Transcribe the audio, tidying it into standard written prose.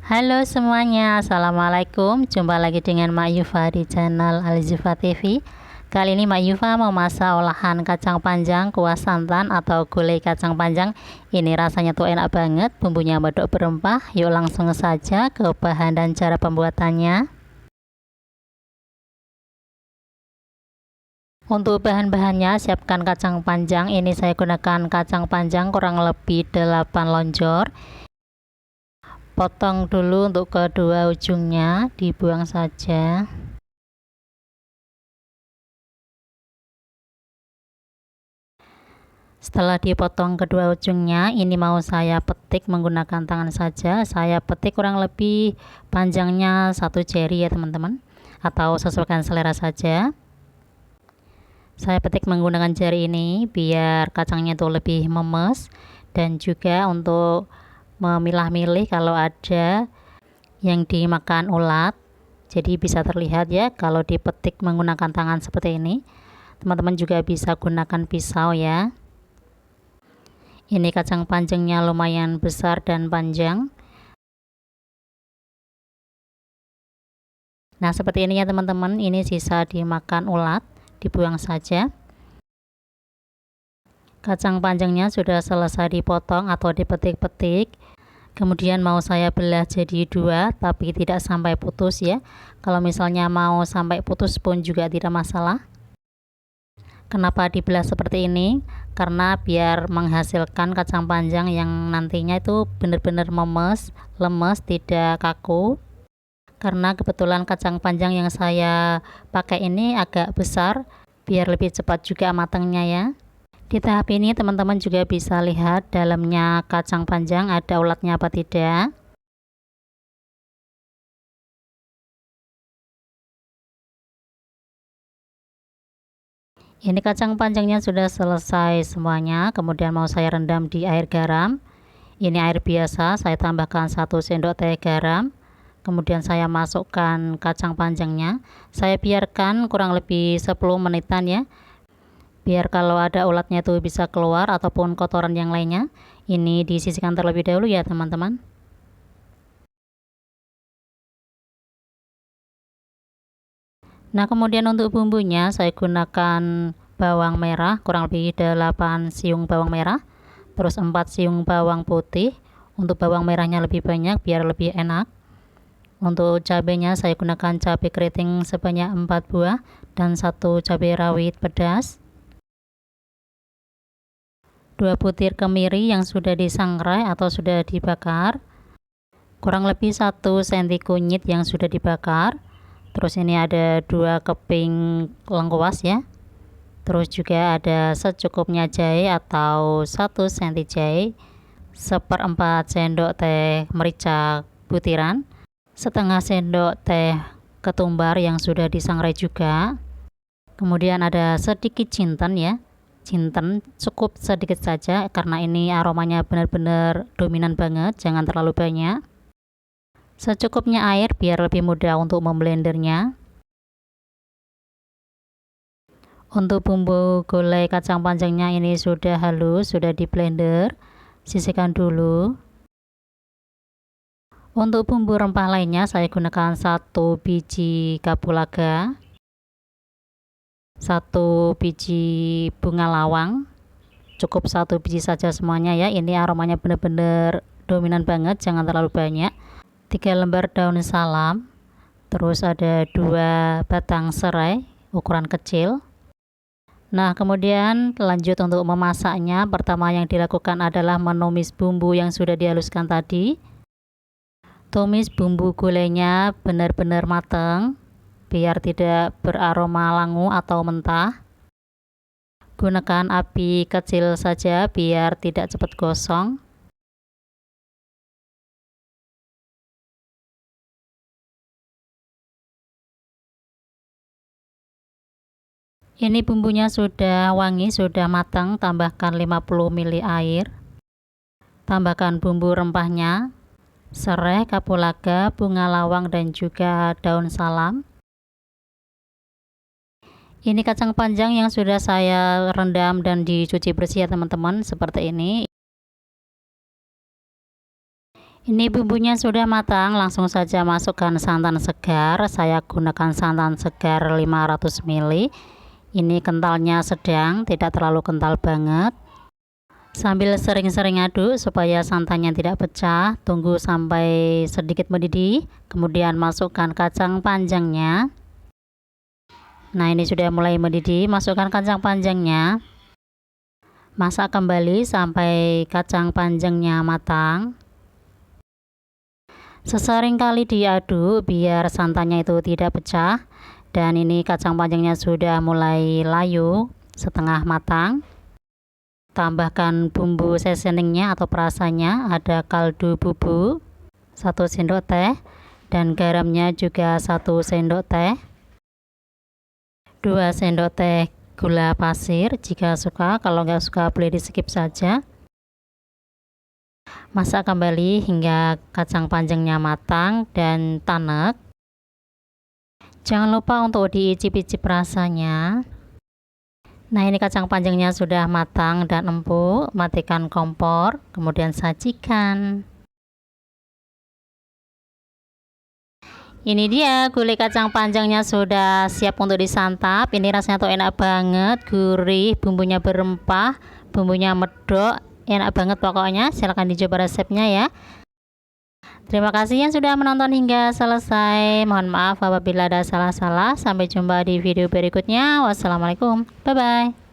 Halo semuanya, Assalamualaikum. Jumpa lagi dengan Mak Yufa di channel Alzifa TV. Kali ini Mak Yufa mau masak olahan kacang panjang kuah santan atau gulai kacang panjang. Ini rasanya tuh enak banget, bumbunya medok berempah. Yuk langsung saja ke bahan dan cara pembuatannya. Untuk bahan-bahannya, siapkan kacang panjang. Ini saya gunakan kacang panjang kurang lebih 8 lonjor. Potong dulu untuk kedua ujungnya, dibuang saja. Setelah dipotong kedua ujungnya, ini mau saya petik menggunakan tangan saja. Saya petik kurang lebih panjangnya 1 jari ya teman-teman, atau sesuaikan selera saja. Saya petik menggunakan jari ini biar kacangnya itu lebih memes, dan juga untuk memilah-milih kalau ada yang dimakan ulat, jadi bisa terlihat ya kalau dipetik menggunakan tangan seperti ini. Teman-teman juga bisa gunakan pisau ya. Ini kacang panjangnya lumayan besar dan panjang. Nah seperti ini ya teman-teman, ini sisa dimakan ulat, dibuang saja. Kacang panjangnya sudah selesai dipotong atau dipetik-petik. Kemudian mau saya belah jadi 2, tapi tidak sampai putus ya. Kalau misalnya mau sampai putus pun juga tidak masalah. Kenapa dibelah seperti ini? Karena biar menghasilkan kacang panjang yang nantinya itu benar-benar memes, lemes, tidak kaku. Karena kebetulan kacang panjang yang saya pakai ini agak besar, biar lebih cepat juga matangnya ya. Di tahap ini teman-teman juga bisa lihat dalamnya kacang panjang ada ulatnya apa tidak. Ini kacang panjangnya sudah selesai semuanya, kemudian mau saya rendam di air garam. Ini air biasa, saya tambahkan 1 sendok teh garam. Kemudian saya masukkan kacang panjangnya. Saya biarkan kurang lebih 10 menitan ya, biar kalau ada ulatnya itu bisa keluar ataupun kotoran yang lainnya. Ini disisihkan terlebih dahulu ya teman-teman. Nah kemudian untuk bumbunya saya gunakan bawang merah kurang lebih 8 siung bawang merah, terus 4 siung bawang putih. Untuk bawang merahnya lebih banyak biar lebih enak. Untuk cabenya saya gunakan cabai keriting sebanyak 4 buah dan 1 cabai rawit pedas. 2 butir kemiri yang sudah disangrai atau sudah dibakar, kurang lebih 1 senti kunyit yang sudah dibakar. Terus ini ada 2 keping lengkuas ya. Terus juga ada secukupnya jahe atau 1 senti jahe, 1/4 sendok teh merica butiran, setengah sendok teh ketumbar yang sudah disangrai juga. Kemudian ada sedikit jinten ya. Jinten cukup sedikit saja karena ini aromanya benar-benar dominan banget, jangan terlalu banyak. Secukupnya air biar lebih mudah untuk memblendernya. Untuk bumbu gulai kacang panjangnya ini sudah halus, sudah di blender, sisihkan dulu. Untuk bumbu rempah lainnya saya gunakan 1 biji kapulaga, 1 biji bunga lawang, cukup 1 biji saja semuanya ya. Ini aromanya benar-benar dominan banget, jangan terlalu banyak. 3 lembar daun salam, terus ada 2 batang serai ukuran kecil. Nah kemudian lanjut untuk memasaknya. Pertama yang dilakukan adalah menumis bumbu yang sudah dihaluskan tadi. Tumis bumbu gulainya benar-benar matang biar tidak beraroma langu atau mentah. Gunakan api kecil saja biar tidak cepat gosong. Ini bumbunya sudah wangi, sudah matang, tambahkan 50 ml air. Tambahkan bumbu rempahnya, serai, kapulaga, bunga lawang dan juga daun salam. Ini kacang panjang yang sudah saya rendam dan dicuci bersih ya teman-teman, seperti ini. Ini bumbunya sudah matang, langsung saja masukkan santan segar. Saya gunakan santan segar 500 ml. Ini kentalnya sedang, tidak terlalu kental banget. Sambil sering-sering aduk supaya santannya tidak pecah, tunggu sampai sedikit mendidih, kemudian masukkan kacang panjangnya. Nah, ini sudah mulai mendidih, masukkan kacang panjangnya. Masak kembali sampai kacang panjangnya matang. Sesering kali diaduk biar santannya itu tidak pecah. Dan ini kacang panjangnya sudah mulai layu, setengah matang. Tambahkan bumbu seasoningnya atau perasanya, ada kaldu bubuk 1 sendok teh dan garamnya juga 1 sendok teh, 2 sendok teh gula pasir jika suka, kalau nggak suka boleh di skip saja. Masak kembali hingga kacang panjangnya matang dan tanek. Jangan lupa untuk diicip-icip rasanya. Nah, ini kacang panjangnya sudah matang dan empuk. Matikan kompor, kemudian sajikan. Ini dia gulai kacang panjangnya sudah siap untuk disantap. Ini rasanya tuh enak banget, gurih, bumbunya berempah, bumbunya medok, enak banget pokoknya. Silahkan dicoba resepnya ya. Terima kasih yang sudah menonton hingga selesai. Mohon maaf apabila ada salah-salah. Sampai jumpa di video berikutnya. Wassalamualaikum. Bye bye.